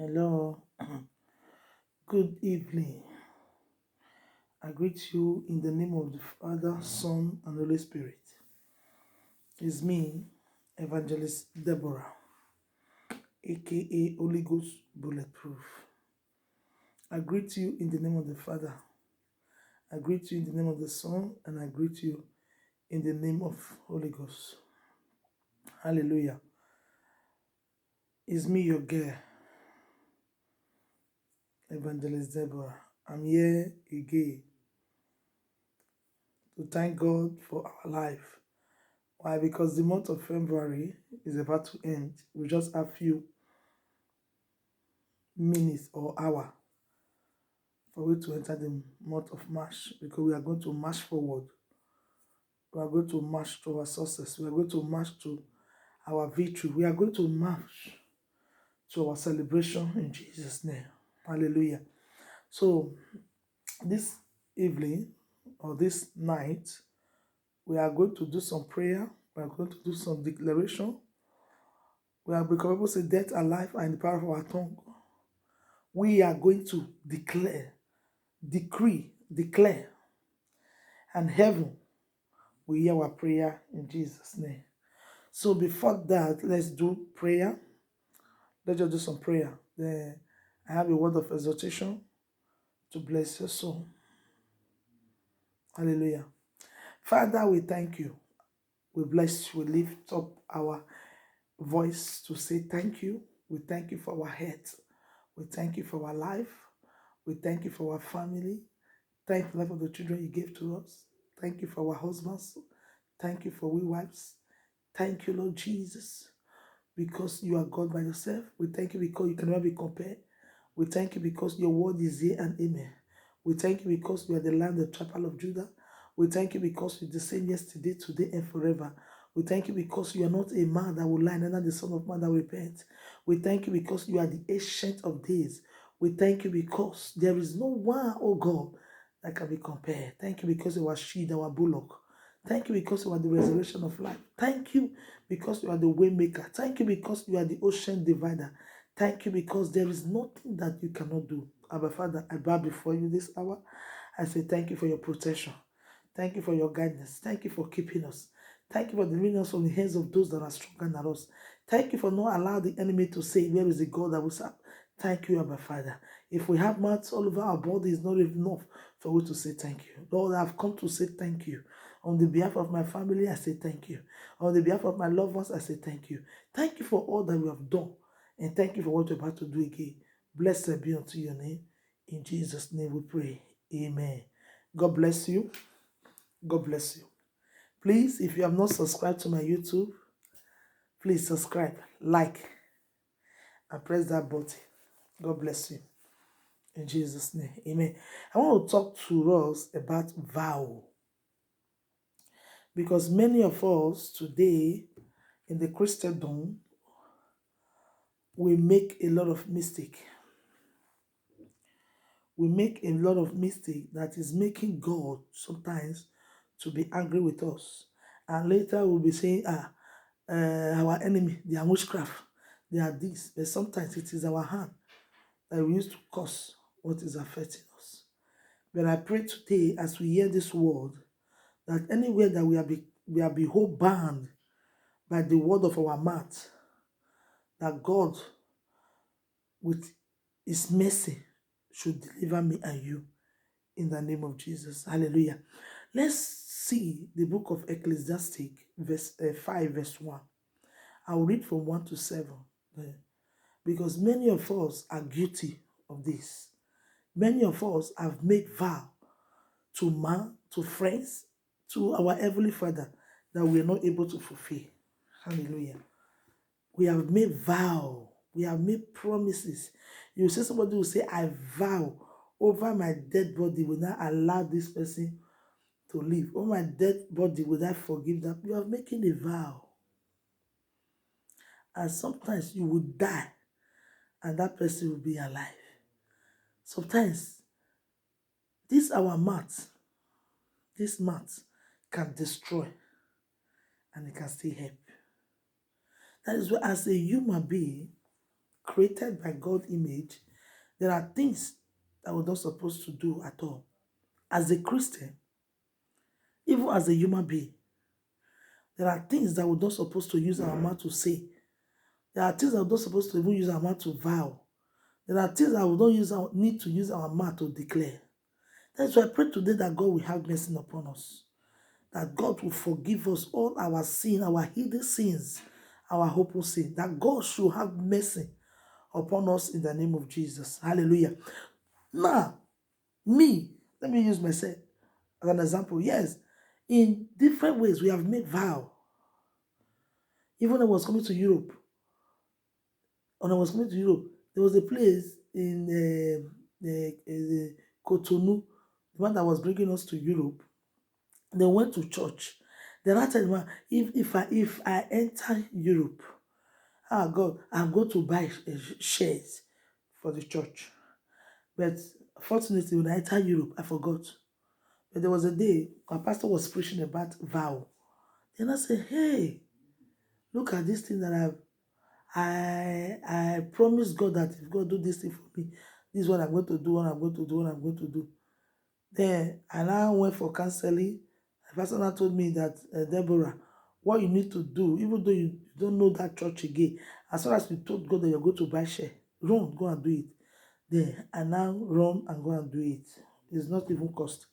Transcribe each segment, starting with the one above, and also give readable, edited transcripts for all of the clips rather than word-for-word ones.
Hello, good evening. I greet you in the name of the Father, Son, and Holy Spirit. It's me, Evangelist Deborah, aka Holy Ghost Bulletproof. I greet you in the name of the Father. I greet you in the name of the Son, and I greet you in the name of Holy Ghost. Hallelujah. It's me, your girl, Evangelist Deborah. I'm here again to thank God for our life. Why? Because the month of February is about to end. We just have few minutes or hour for we to enter the month of March, because we are going to march forward. We are going to march to our success. We are going to march to our victory. We are going to march to our celebration in Jesus' name. Hallelujah. So this evening or this night, we are going to do some prayer. We are going to do some declaration. We are, because people say death and life are in the power of our tongue. We are going to declare, decree, declare, and heaven will hear our prayer in Jesus' name. So before that, let's do prayer. Let's just do some prayer. Then I have a word of exhortation to bless your soul. Hallelujah. Father, we thank you. We bless you. We lift up our voice to say thank you. We thank you for our health. We thank you for our life. We thank you for our family. Thank you for the children you gave to us. Thank you for our husbands. Thank you for we wives. Thank you, Lord Jesus, because you are God by yourself. We thank you because you cannot be compared. We thank you because your word is here and amen. We thank you because you are the Lamb, the chapel of Judah. We thank you because you're the same yesterday, today, and forever. We thank you because you are not a man that will lie, neither the son of man that will repent. We thank you because you are the ancient of days. We thank you because there is no one, oh God, that can be compared. Thank you because you are shield, our bullock. Thank you because you are the resurrection of life. Thank you because you are the way maker. Thank you because you are the ocean divider. Thank you because there is nothing that you cannot do. Abba Father, I bow before you this hour. I say thank you for your protection. Thank you for your guidance. Thank you for keeping us. Thank you for delivering us from the hands of those that are stronger than us. Thank you for not allowing the enemy to say, where is the God that we serve? Thank you, Abba Father. If we have mouths all over our body, it's not enough for we to say thank you. Lord, I've come to say thank you. On the behalf of my family, I say thank you. On the behalf of my loved ones, I say thank you. Thank you for all that we have done. And thank you for what you're about to do again. Blessed be unto your name. In Jesus' name we pray. Amen. God bless you. God bless you. Please, if you have not subscribed to my YouTube, please subscribe, like, and press that button. God bless you. In Jesus' name. Amen. I want to talk to us about vow. Because many of us today in the Christendom, we make a lot of mistake. We make a lot of mistake that is making God sometimes to be angry with us. And later we'll be saying, our enemy, they are witchcraft, they are this. But sometimes it is our hand that we use to cause what is affecting us. But I pray today, as we hear this word, that anywhere that we are behold bound by the word of our mouth, that God, with his mercy, should deliver me and you in the name of Jesus. Hallelujah. Let's see the book of Ecclesiastes, 5, verse 1. I'll read from 1 to 7. Because many of us are guilty of this. Many of us have made vow to man, to friends, to our Heavenly Father that we are not able to fulfill. Hallelujah. We have made vow. We have made promises. You see somebody will say, I vow over my dead body will not allow this person to live. Over my dead body will I forgive them. You are making a vow. And sometimes you will die and that person will be alive. Sometimes our mouth, this mouth can destroy and it can still help. That is why as a human being, created by God's image, there are things that we're not supposed to do at all. As a Christian, even as a human being, there are things that we're not supposed to use our mouth to say. There are things that we're not supposed to even use our mouth to vow. There are things that we don't need to use our mouth to declare. That's why I pray today that God will have mercy upon us. That God will forgive us all our sin, our hidden sins, our open sin. That God should have mercy upon us in the name of Jesus. Hallelujah. Now, let me use myself as an example. Yes, in different ways we have made vow. Even when I was coming to Europe, there was a place in Cotonou, the one that was bringing us to Europe. They went to church. Then I told them, if I enter Europe, God, I'm going to buy shares for the church. But fortunately, when I entered Europe, I forgot. But there was a day our pastor was preaching about vow. Then I said, hey, look at this thing that I promised God that if God do this thing for me, this is what I'm going to do, what I'm going to do, what I'm going to do. Then I now went for counseling. The pastor now told me that, Deborah, what you need to do, even though you don't know that church again, as soon as you told God that you're going to buy share, run, go and do it. Then I now run and go and do it. It's not even cost.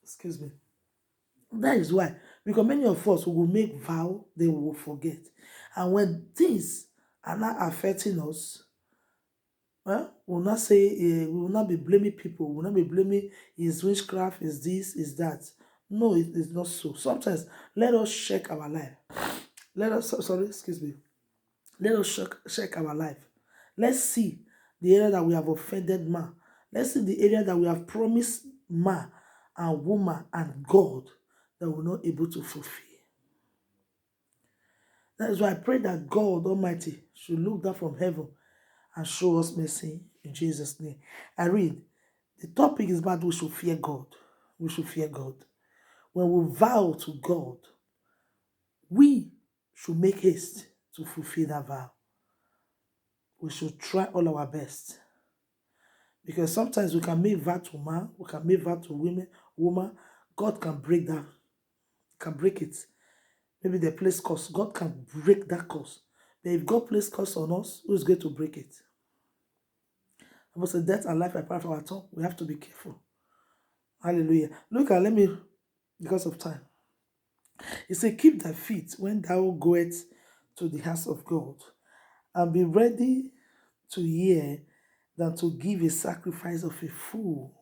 Excuse me. That is why, because many of us who will make vow, they will forget. And when things are not affecting us, we will not say, we will not be blaming people, we will not be blaming is witchcraft, is this, is that. No, it is not so. Sometimes let us check our life. Excuse me. Let us check our life. Let's see the area that we have offended man. Let's see the area that we have promised man and woman and God that we're not able to fulfill. That is why I pray that God Almighty should look down from heaven and show us mercy in Jesus' name. I read, the topic is about we should fear God. We should fear God. When we vow to God, we should make haste to fulfill that vow. We should try all our best. Because sometimes we can make vow to man, we can make vow to woman. God can break that, can break it. Maybe they place curse. God can break that curse. But if God places curse on us, who is going to break it? About the death and life are part of our tongue. We have to be careful. Hallelujah. Let me, because of time. He said, keep thy feet when thou goest to the house of God, and be ready to hear than to give a sacrifice of a fool.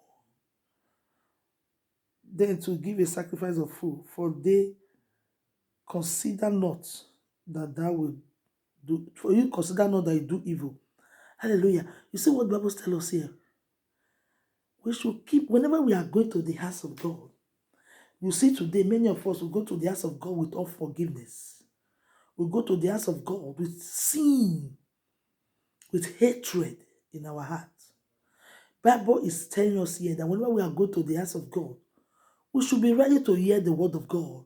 Then to give a sacrifice of fool, for they consider not that thou will do, for you consider not that you do evil. Hallelujah. You see what the Bible tells us here? We should keep, whenever we are going to the house of God, you see today, many of us will go to the house of God with unforgiveness. We go to the house of God with sin, with hatred in our hearts. Bible is telling us here that whenever we are going to the house of God, we should be ready to hear the word of God.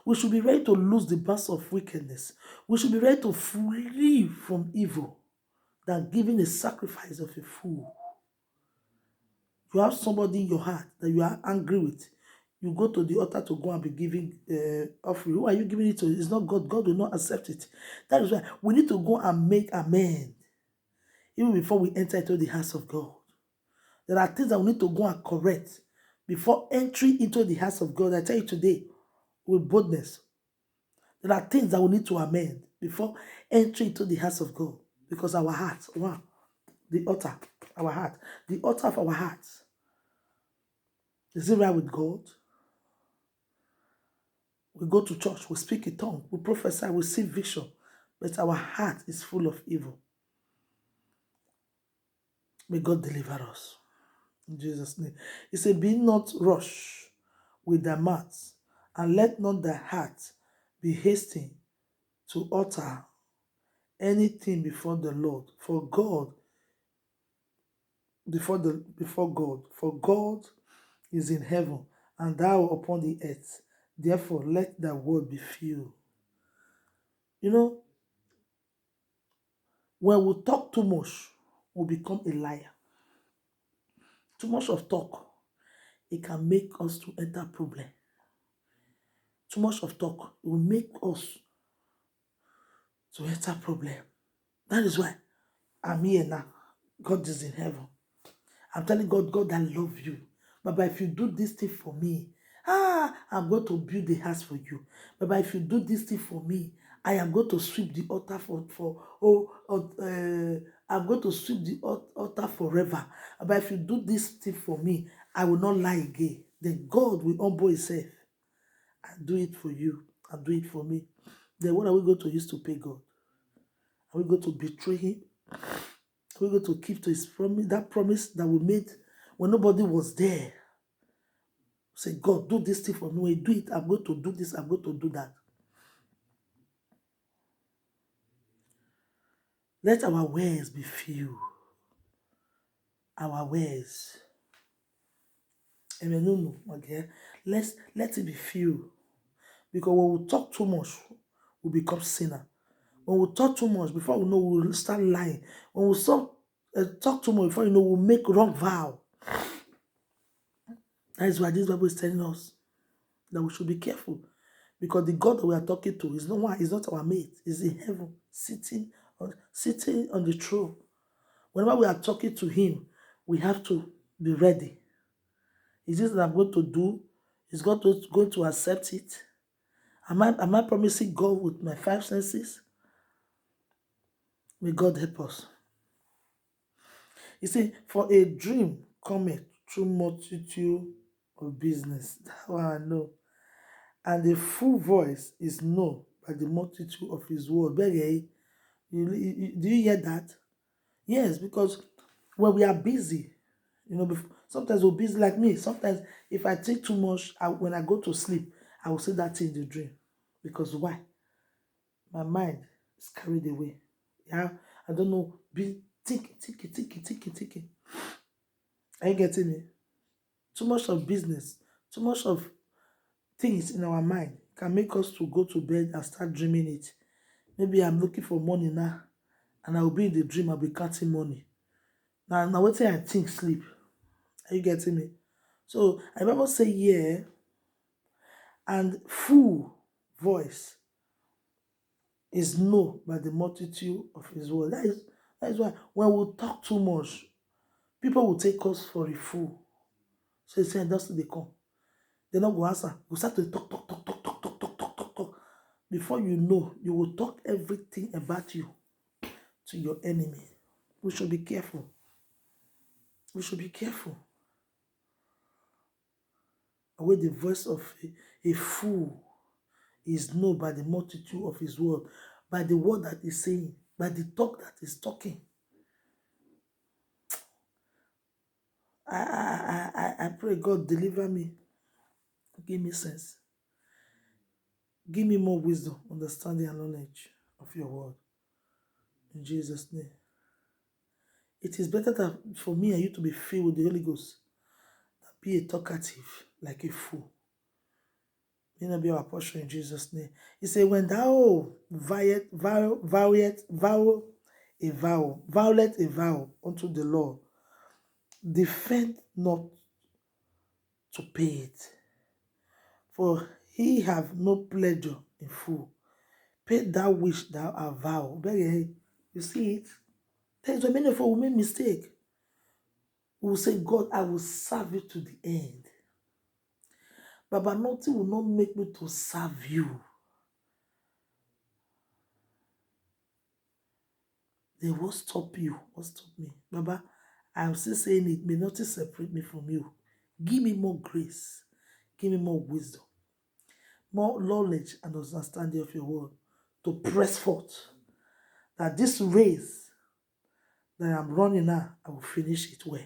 We should be ready to lose the bands of wickedness. We should be ready to flee from evil than giving a sacrifice of a fool. You have somebody in your heart that you are angry with. You go to the altar to go and be giving offering. Who are you giving it to? It's not God. God will not accept it. That is why we need to go and make amends even before we enter into the house of God. There are things that we need to go and correct before entering into the house of God. I tell you today, with boldness, there are things that we need to amend before entering into the house of God. Because our hearts, the altar, the altar of our hearts, is it right with God? We go to church, we speak in tongues, we prophesy, we see vision, but our heart is full of evil. May God deliver us. In Jesus' name. He said, be not rush with thy mouth, and let not thy heart be hasty to utter anything before the Lord. For God is in heaven, and thou upon the earth. Therefore, let thy word be few. You know, When we talk too much, we become a liar. Too much of talk, it can make us to enter problem. Too much of talk will make us to enter problem. That is why I'm here now. God is in heaven. I'm telling God, God, I love you. But if you do this thing for me, I'm going to build a house for you. But if you do this thing for me, I am going to sweep the altar I'm going to sweep the altar forever. But if you do this thing for me, I will not lie again. Then God will humble himself and do it for you and do it for me. Then what are we going to use to pay God? Are we going to betray him? Are we going to keep to his promise, that promise that we made when nobody was there? Say, God, do this thing for me. When you do it, I'm going to do this, I'm going to do that. Let our words be few. Our words. Okay? Let it be few. Because when we talk too much, we become sinner. When we talk too much, before we know, we'll start lying. When we talk too much, before you know, we'll make wrong vow. That is why this Bible is telling us that we should be careful. Because the God that we are talking to is not our mate. He's in heaven, sitting on the throne. Whenever we are talking to him, we have to be ready. Is this what I'm going to do? Is God going to accept it? Am I promising God with my 5 senses? May God help us. You see, for a dream cometh through multitude of business. That one I know. And the full voice is known by the multitude of his word. Do you hear that? Yes, because when we are busy, sometimes we're busy like me. Sometimes if I think too much, when I go to sleep, I will say that in the dream. Because why? My mind is carried away. Yeah, I don't know. Thinking. Are you getting me? Too much of business, too much of things in our mind can make us to go to bed and start dreaming it. Maybe I'm looking for money now, and I will be in the dream, I'll be counting money. Now what I think sleep. Are you getting me? So I Bible say yeah, and full voice is known by the multitude of his word. That is why when we talk too much, people will take us for a fool. So they say, that's they come. They not go answer. We start to talk. Before you know, you will talk everything about you to your enemy. We should be careful. We should be careful. Away the voice of a fool is known by the multitude of his word, by the word that he's saying, by the talk that he's talking. I pray God deliver me. Give me sense. Give me more wisdom, understanding, and knowledge of your word. In Jesus' name. It is better for me and you to be filled with the Holy Ghost than be a talkative like a fool. May not be our portion in Jesus' name. He said, when thou violate a vow unto the Lord, defend not to pay it, for he have no pleasure in fool. Pay that which thou art vow. You see it? There is many of us who make mistake. We will say, God, I will serve you to the end. But nothing will not make me to serve you. They will stop you. What stop me? Baba, I'm still saying it. May nothing separate me from you. Give me more grace. Give me more wisdom. More knowledge and understanding of your word. To press forth. That this race that I'm running now, I will finish it well.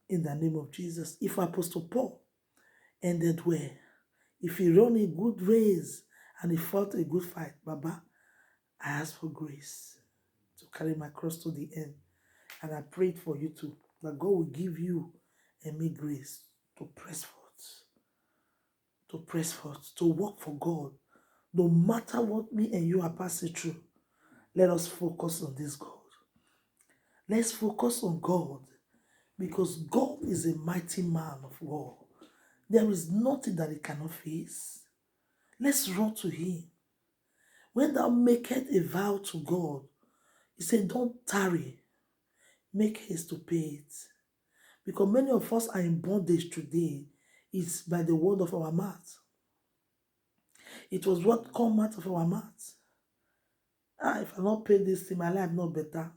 In the name of Jesus. If Apostle Paul ended well, if he run a good race and he fought a good fight, Baba, I ask for grace to carry my cross to the end. And I prayed for you too, that God will give you and me grace to press forth, to work for God. No matter what me and you are passing through, let us focus on this God. Let's focus on God because God is a mighty man of war. There is nothing that he cannot face. Let's run to him. When thou makest a vow to God, he said, don't tarry, make haste to pay it. Because many of us are in bondage today. It's by the word of our mouth. It was what come out of our mouth. If I not pay this thing, my life not better.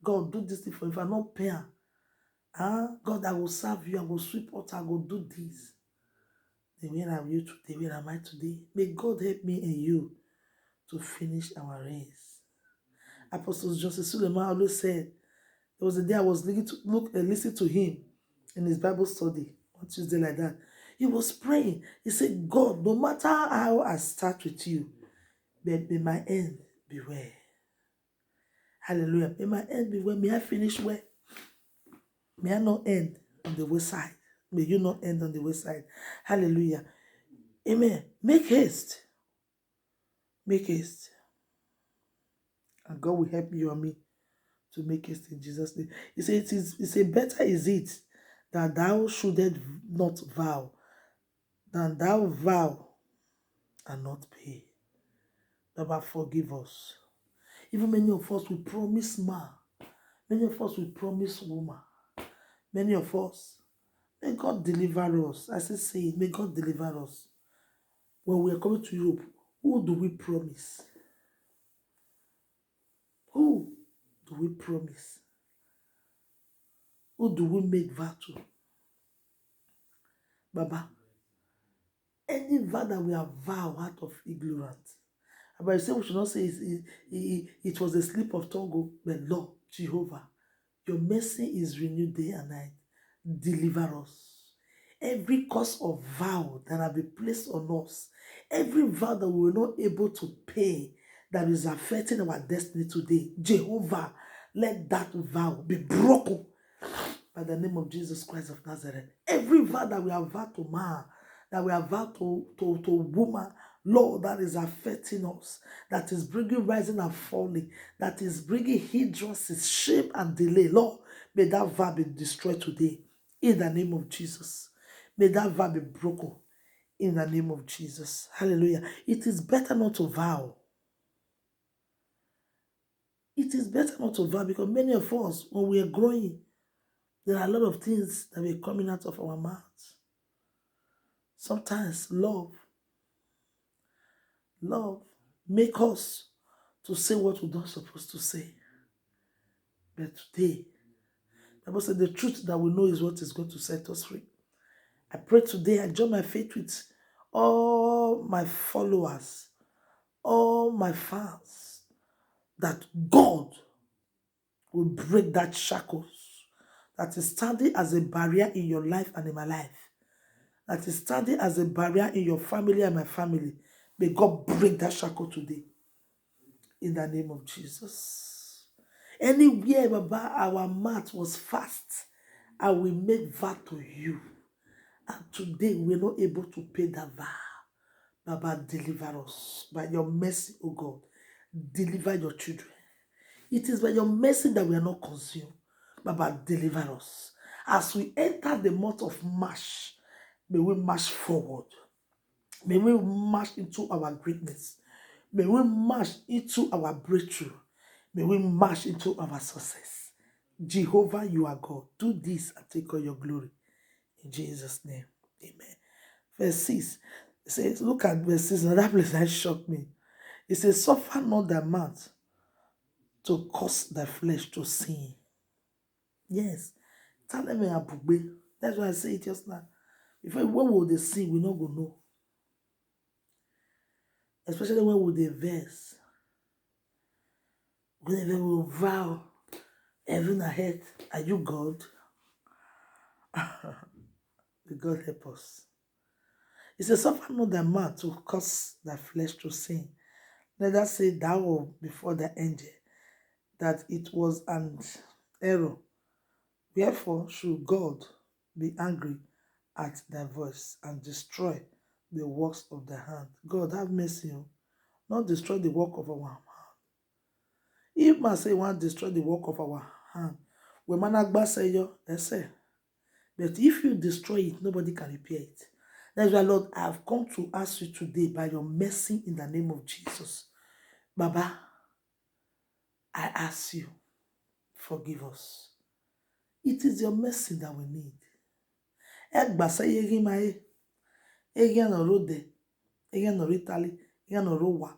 God, do this thing for me. If I not pay, God, I will serve you. I will sweep out. I will do this. Then where are you today? Where am I today? May God help me and you to finish our race. Apostle Joseph Suleiman always said, there was a day I was listening to him in his Bible study on Tuesday like that. He was praying. He said, God, no matter how I start with you, may my end be well. Hallelujah. May my end be well. May I finish well. May I not end on the wayside. May you not end on the wayside. Hallelujah. Amen. Make haste. Make haste. And God will help you and me to make haste in Jesus' name. He said, better is it that thou shouldest not vow than thou vow and not pay. Baba, forgive us. Even many of us will promise man. Many of us will promise woman. Many of us, may God deliver us. I say it, may God deliver us. When we are coming to Europe, who do we promise? Who do we promise? Who do we make vow to? Baba, any vow that we have vowed out of ignorance. But you say we should not say it was a slip of tongue, but Lord, Jehovah, your mercy is renewed day and night. Deliver us. Every cause of vow that have been placed on us, every vow that we were not able to pay, that is affecting our destiny today, Jehovah, let that vow be broken by the name of Jesus Christ of Nazareth. Every vow that we have vowed to man, that we have vowed to woman, Lord, that is affecting us, that is bringing rising and falling, that is bringing hindrances, shame and delay, Lord, may that vow be destroyed today in the name of Jesus. May that vow be broken in the name of Jesus. Hallelujah. It is better not to vow. It is better not to vow because many of us, when we are growing, there are a lot of things that are coming out of our mouths. Sometimes love make us to say what we're not supposed to say. But today, the Bible said the truth that we know is what is going to set us free. I pray today, I join my faith with all my followers, all my fans, that God will break that shackles that is standing as a barrier in your life and in my life, that is standing as a barrier in your family and my family. May God break that shackle today in the name of Jesus. Anywhere, Baba, our mouth was fast, I will make that to you. And today we're not able to pay that vow. Baba, deliver us by your mercy, oh God. Deliver your children. It is by your mercy that we are not consumed. Baba, deliver us. As we enter the month of March, may we march forward. May we march into our greatness. May we march into our breakthrough. May we march into our success. Jehovah, you are God. Do this and take all your glory. In Jesus' name, amen. Verse 6, it says, look at verse 6, another place that shocked me. It says, suffer not thy mouth to cause thy flesh to sin. Yes. Tell them abugbe. That's why I say it just now. If when will they sin, we not go know. Especially when will they verse. When they will vow heaven ahead. Are you God? May God help us. It says, suffer not thy mouth to cause thy flesh to sin. Let us say thou before the angel that it was an error. Wherefore should God be angry at thy voice and destroy the works of thy hand? God, have mercy. Not destroy the work of our hand. If man say want destroy the work of our hand, we managba say yo, say. But if you destroy it, nobody can repair it. That's why, Lord, I have come to ask you today by your mercy in the name of Jesus. Baba, I ask you, forgive us. It is your mercy that we need. Egba say yegi mae, egi anoro de, egi anoro Italy, egi anoro wa.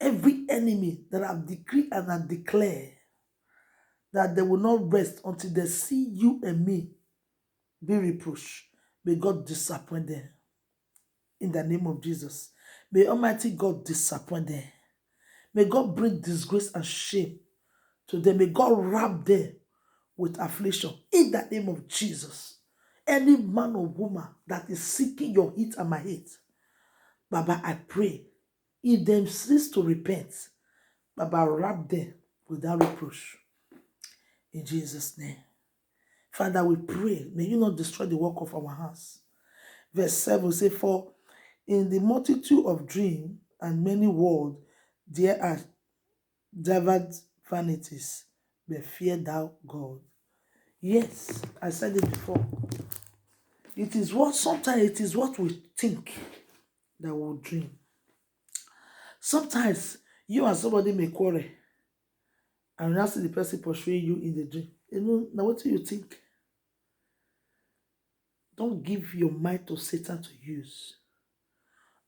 Every enemy that I've decreed and I declare that they will not rest until they see you and me be reproached. May God disappoint them in the name of Jesus. May Almighty God disappoint them. May God bring disgrace and shame to them. May God wrap them with affliction in the name of Jesus. Any man or woman that is seeking your hate and my hate, Baba, I pray, if them cease to repent, Baba, wrap them without reproach. In Jesus' name. Father, we pray, may you not destroy the work of our hands. Verse 7 say, for in the multitude of dreams and many words, there are diverse vanities, but fear thou God. Yes, I said it before. It is what sometimes it is what we think that we'll dream. Sometimes you and somebody may quarrel, and you see the person pursuing you in the dream. You know, now what do you think? Don't give your mind to Satan to use.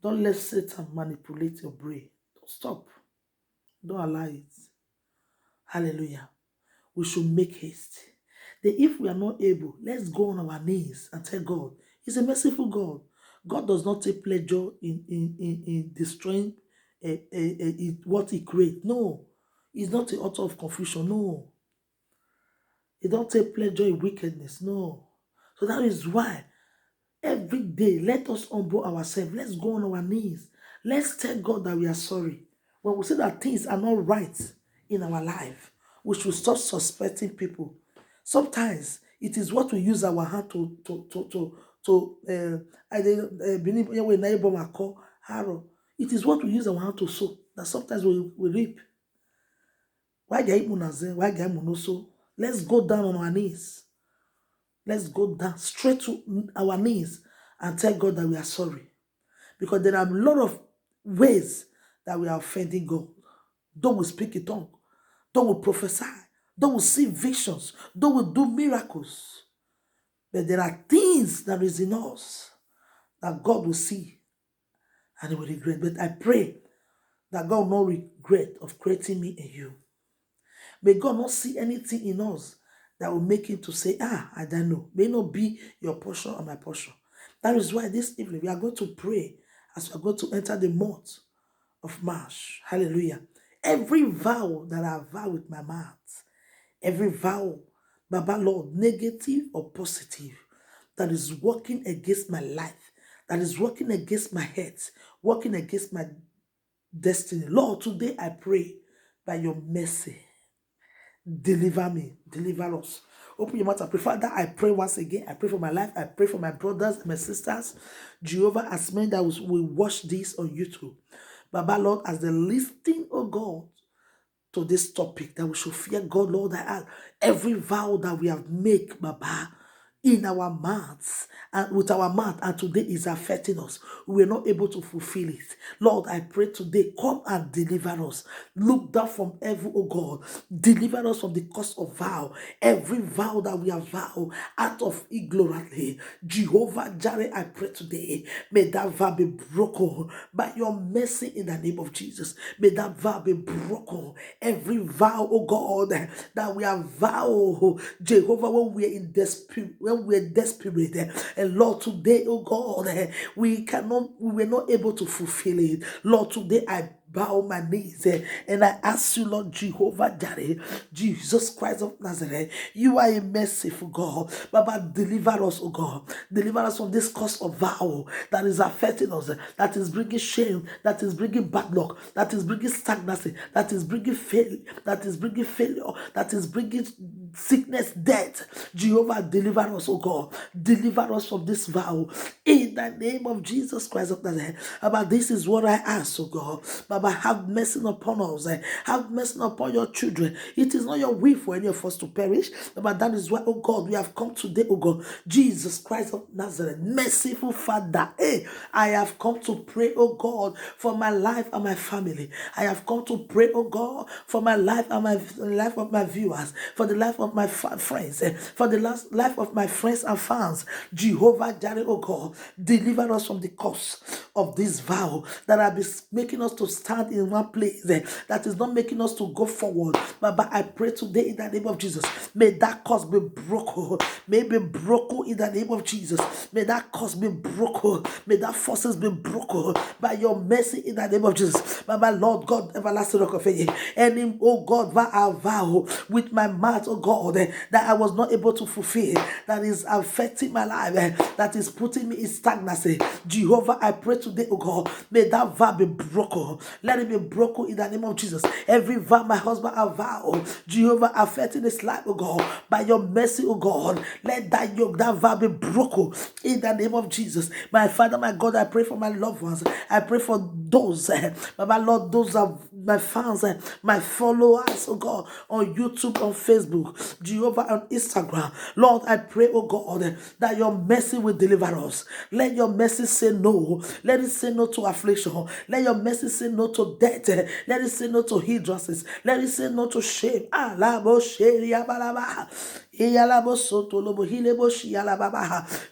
Don't let Satan manipulate your brain. Don't stop. Don't allow it. Hallelujah. We should make haste. Then if we are not able, let's go on our knees and tell God. He's a merciful God. God does not take pleasure in destroying what he creates. No. He's not the author of confusion. No. He don't take pleasure in wickedness. No. So that is why every day let us humble ourselves. Let's go on our knees. Let's tell God that we are sorry. When we say that things are not right in our life, we should stop suspecting people. Sometimes it is what we use our hand it is what we use our hand to sow that sometimes we reap. Why get why get so? Let's go down on our knees. Let's go down straight to our knees and tell God that we are sorry. Because there are a lot of ways that we are offending God. Though we speak in tongue, though we prophesy, though we see visions, though we do miracles. But there are things that is in us that God will see and he will regret. But I pray that God will not regret of creating me and you. May God not see anything in us that will make him to say, I don't know. May not be your portion or my portion. That is why this evening we are going to pray as we are going to enter the month of March. Hallelujah. Every vow that I vow with my mouth, every vow, Baba Lord, negative or positive, that is working against my life, that is working against my head, working against my destiny. Lord, today I pray by your mercy, deliver me, deliver us. Open your mouth and pray. Father, I pray once again. I pray for my life. I pray for my brothers and my sisters. Jehovah, as many that will watch this on YouTube. Baba, Lord, as they listen, oh God, to this topic, that we should fear God, Lord, that every vow that we have made, Baba, in our mouths and with our mouth, and today is affecting us. We are not able to fulfill it. Lord, I pray today, come and deliver us. Look down from heaven, oh God. Deliver us from the curse of vow. Every vow that we have vowed out of ignorantly. Jehovah Jireh, I pray today, may that vow be broken by your mercy in the name of Jesus. May that vow be broken. Every vow, oh God, that we have vowed, Jehovah, when we are in desperate, when we are desperate, and Lord, today, oh God, we were not able to fulfill it. Lord, today I bow my knees and I ask you, Lord Jehovah Jireh, Jesus Christ of Nazareth, you are a merciful God. Baba, deliver us, oh God. Deliver us from this curse of vow that is affecting us, that is bringing shame, that is bringing bad luck, that is bringing stagnancy, that is bringing failure, that is bringing sickness, death. Jehovah, deliver us, oh God. Deliver us from this vow. In the name of Jesus Christ of Nazareth. Baba, this is what I ask, oh God. Baba, have mercy upon us. Have mercy upon your children. It is not your will for any of us to perish. Baba, that is why, oh God, we have come today, oh God. Jesus Christ of Nazareth, merciful Father. Hey, I have come to pray, oh God, for my life and my family. I have come to pray, oh God, for my life and the life of my viewers, for the life of my friends, for the life of my friends and fans. Jehovah Jireh, oh God, deliver us from the curse of this vow that have been making us to stand in one place, that is not making us to go forward. But I pray today in the name of Jesus, may that curse be broken. May be broken in the name of Jesus. May that curse be broken. May that forces be broken by your mercy in the name of Jesus. By my Lord God, everlasting rock of ages. And oh God, I vow with my mouth, oh God, that I was not able to fulfill, that is affecting my life, that is putting me in stagnancy. Jehovah, I pray today, oh God, may that vow be broken. Let it be broken in the name of Jesus. Every vow my husband has vowed, Jehovah, affecting his life, oh God, by your mercy, oh God, let that yoke, that vow be broken in the name of Jesus. My Father, my God, I pray for my loved ones. I pray for those, my Lord, those are my fans, my followers, oh God, on YouTube, on Facebook, Jehovah, on Instagram. Lord, I pray, oh God, that your mercy will deliver us. Let your mercy say no. Let it say no to affliction. Let your mercy say no to death. Let it say no to hindrances. Let it say no to shame.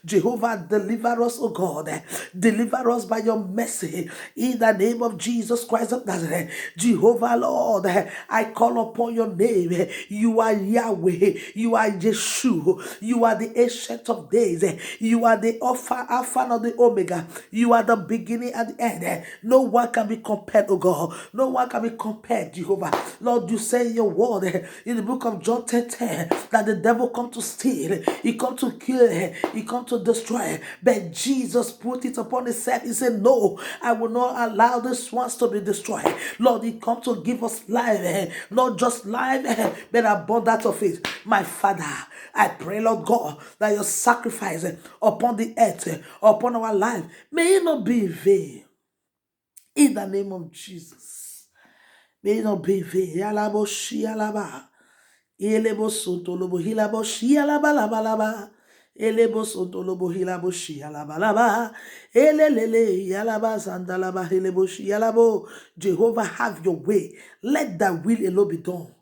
Jehovah, deliver us, oh God. Deliver us by your mercy in the name of Jesus Christ of Nazareth. Jehovah, Lord, I call upon your name. You are Yahweh. You are Yeshua. You are the ancient of days. You are the Alpha and the Omega. You are the beginning and the end. No one can be compared, oh God. No one can be compared, Jehovah. Lord, you say in your word in the book of John 10:10 that the devil come to steal, he come to kill, he come to destroy. But Jesus put it upon himself. He said, no, I will not allow this ones to be destroyed. Lord, he come to give us life, not just life, but abundance of it. My Father, I pray, Lord God, that your sacrifice upon the earth, upon our life, may it not be in vain. In the name of Jesus. May it not be in vain. Yalabo shialaba. Elebo sontolobo hilabo shialaba laba laba. Elebo sontolobo hilabo shialaba laba. Elelele yalaba sandalaba helebo shialabo. Jehovah, have your way. Let thy will alone be done.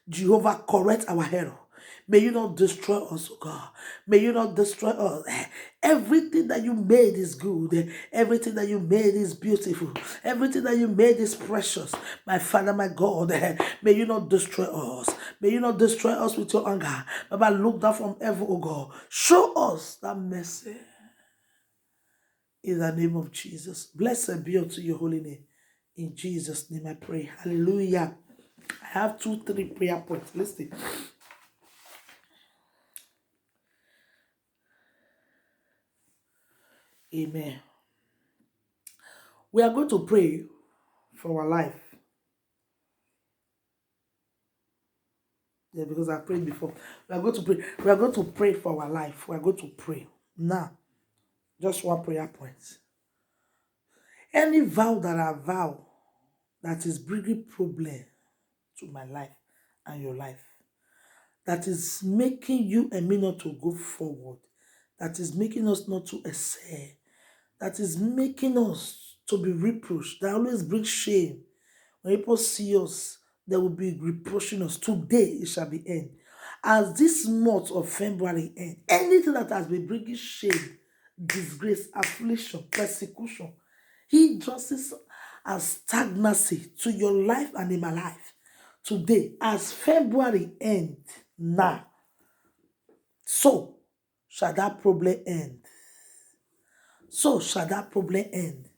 Jehovah, correct our error. May you not destroy us, oh God. May you not destroy us. Everything that you made is good. Everything that you made is beautiful. Everything that you made is precious. My Father, my God, may you not destroy us. May you not destroy us with your anger. Baba, look down from heaven, oh God. Show us that mercy. In the name of Jesus. Blessed be unto your holy name. In Jesus' name I pray. Hallelujah. I have 3 prayer points. Listen. Amen. We are going to pray for our life. Yeah, because I prayed before. We are going to pray. We are going to pray for our life. We are going to pray. Now, just one prayer point. Any vow that I vow that is bringing problem to my life and your life, that is making you and me not to go forward, that is making us not to excel, that is making us to be reproached, that always brings shame. When people see us, they will be reproaching us. Today it shall be end. As this month of February end, anything that has been bringing shame, disgrace, affliction, persecution, hindrances, and stagnancy to your life and in my life, today, as February end now, so shall that problem end. So shall that problem end.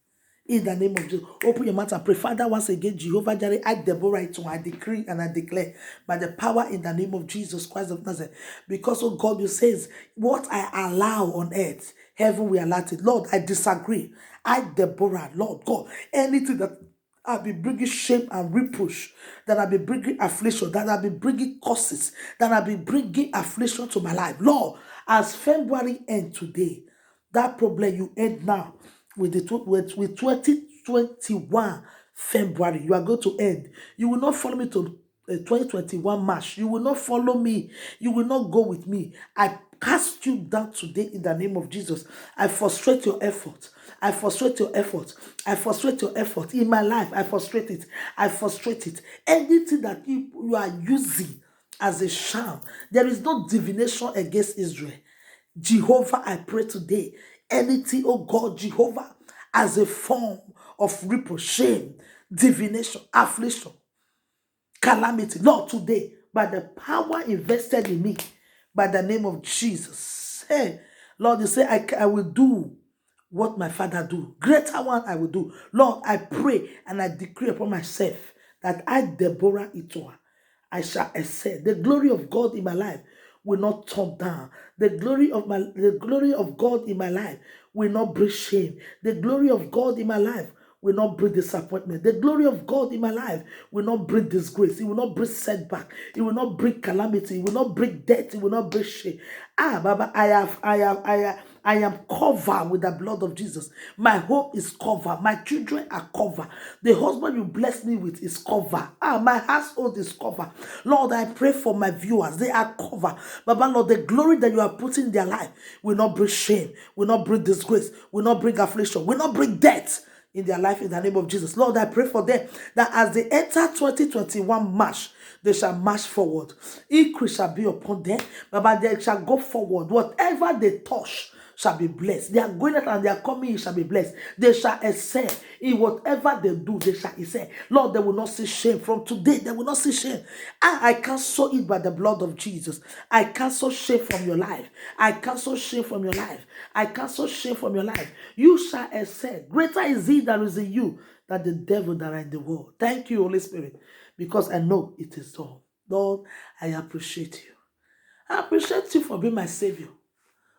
In the name of Jesus, open your mouth and pray. Father, once again, Jehovah Jireh, I Deborah, I decree and I declare by the power in the name of Jesus Christ of Nazareth. Because, oh God, you says, what I allow on earth, heaven will allow it. Lord, I disagree. I Deborah, Lord God, anything that I'll be bringing shame and reproach, that I'll be bringing affliction, that I'll be bringing curses, that I'll be bringing affliction to my life. Lord, as February end today, that problem you end now with with 2021 February, you are going to end. You will not follow me to 2021 March. You will not follow me. You will not go with me. I cast you down today in the name of Jesus. I frustrate your effort. I frustrate your effort. I frustrate your effort in my life. I frustrate it. I frustrate it. Anything that you are using as a sham, there is no divination against Israel. Jehovah, I pray today, anything, oh God, Jehovah, as a form of reproach, shame, divination, affliction, calamity, Lord, today, by the power invested in me, by the name of Jesus. Hey, Lord, you say, I will do what my Father do. Greater one I will do. Lord, I pray and I decree upon myself that I, Deborah Itoa, I shall excel. The glory of God in my life will not turn down. The glory of God in my life will not bring shame. The glory of God in my life will not bring disappointment. The glory of God in my life will not bring disgrace. It will not bring setback. It will not bring calamity. It will not bring death. It will not bring shame. Baba, I am covered with the blood of Jesus. My hope is covered. My children are covered. The husband you bless me with is covered. My household is covered. Lord, I pray for my viewers. They are covered. Baba, Lord, the glory that you are putting in their life will not bring shame, will not bring disgrace, will not bring affliction, will not bring death in their life in the name of Jesus. Lord, I pray for them that as they enter 2021 March, they shall march forward. Increase shall be upon them, but they shall go forward. Whatever they touch shall be blessed. They are going out and they are coming in shall be blessed. They shall excel in whatever they do. They shall excel. Lord, they will not see shame. From today, they will not see shame. I cancel it by the blood of Jesus. I cancel shame from your life. I cancel shame from your life. I cancel shame from your life. You shall excel. Greater is he that is in you than the devil that are in the world. Thank you, Holy Spirit, because I know it is done. Lord, I appreciate you. I appreciate you for being my Savior.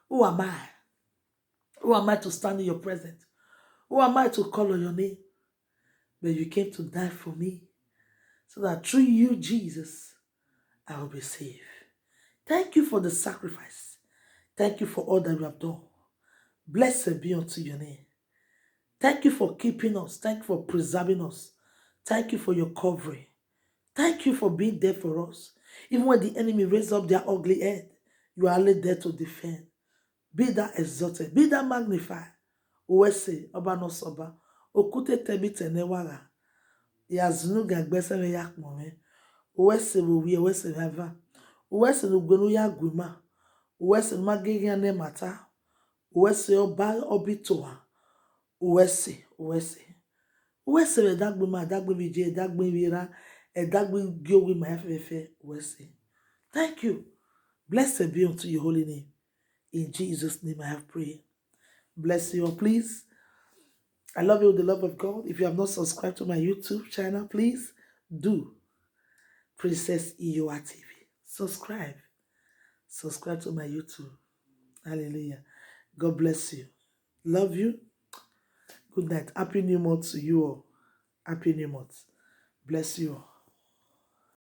Who am I? Who am I to stand in your presence? Who am I to call on your name? But you came to die for me so that through you, Jesus, I will be saved. Thank you for the sacrifice. Thank you for all that you have done. Blessed be unto your name. Thank you for keeping us. Thank you for preserving us. Thank you for your covering. Thank you for being there for us. Even when the enemy raised up their ugly head, you are only there to defend. Be that exalted. Be that magnified. Uwese, Oba no soba. Okute tebi tenewara. Yazunu gagbese me yak mome. Uwese wuwi, uwese hava. Uwese nugwenu ya gwima. Uwese magigi ane mata. Uwese oba obitoa. Uwese, uwese. Uwese we dagbima, dagbimije, dagbimira, dagbimgyowi ma efefe. Uwese. Thank you. Blessed be unto your holy name. In Jesus' name I have prayed. Bless you all, please. I love you with the love of God. If you have not subscribed to my YouTube channel, please do. Princess Iyoa TV. Subscribe. Subscribe to my YouTube. Hallelujah. God bless you. Love you. Good night. Happy New Month to you all. Happy New Month. Bless you all.